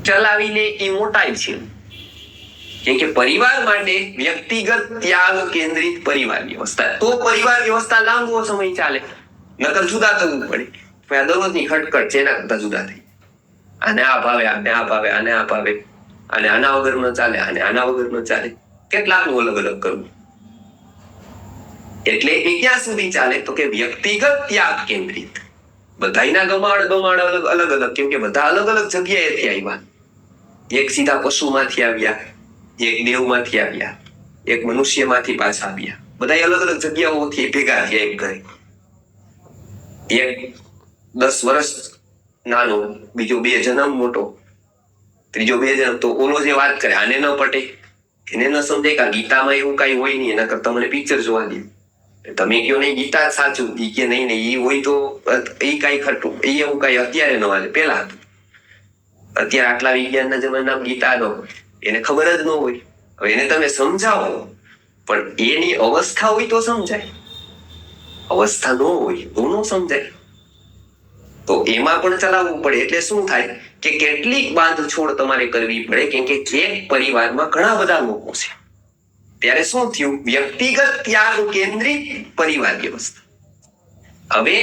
ચલાવીને એ મોટાઈ છે. કેમ કે પરિવાર માટે વ્યક્તિગત ત્યાગ કેન્દ્રિત પરિવાર વ્યવસ્થા, તો પરિવાર વ્યવસ્થા લાંબો સમય ચાલે. નકર જુદા થવું પડે. દરરોજની ખટખટ જેના કરતા જુદા થઈ, આને આ ભાવે, આને આ ભાવે, આને આ ભાવે, અને આના વગર ન ચાલે, આને આના વગર ન ચાલે, કેટલાકનું અલગ અલગ કરવું. એટલે એ ક્યાં સુધી ચાલે? તો કે વ્યક્તિગત ત્યાગ કેન્દ્રિત. બધાયના ગમાડ અલગ અલગ, કેમ કે બધા અલગ અલગ જગ્યાએથી આવ્યા. એક સીધા પશુમાંથી આવ્યા, એક દેવમાંથી આવ્યા, એક મનુષ્યમાંથી પાછા આવ્યા. બધા અલગ અલગ જગ્યાઓથી ભેગા થયા એક ઘરે. એક 10 વર્ષ નાનો, બીજો 2 જન્મ મોટો, ત્રીજો 2 જન્મ. તો ઓલો જે વાત કરે આને ન પટે, એને ન સમજાય કે ગીતામાં એવું કઈ હોય નહીં, એના કરતા મને પિક્ચર જોવા દે. તમે કયો નહીં ગીતા સાચું, ઈ કે નહીં ઈ હોય તો એ કઈ ખોટું, એ એવું કઈ અત્યારે ન હાલે, પેલા હતું. અત્યારે આટલા વિજ્ઞાનના જમાનામાં ગીતા ન હોય, એને ખબર જ ન હોય. હવે એને તમે સમજાવો, પણ એની અવસ્થા હોય તો સમજાય, અવસ્થા ન હોય તો ન સમજાય. તો એમાં પણ ચલાવવું પડે. એટલે શું થાય કે કેટલીક બાંધછોડ તમારે કરવી પડે, કેમ કે એક પરિવારમાં ઘણા બધા લોકો છે. ત્યારે શું થયું? વ્યક્તિગત ત્યાગ કેન્દ્રિત પરિવાર વ્યવસ્થા. હવે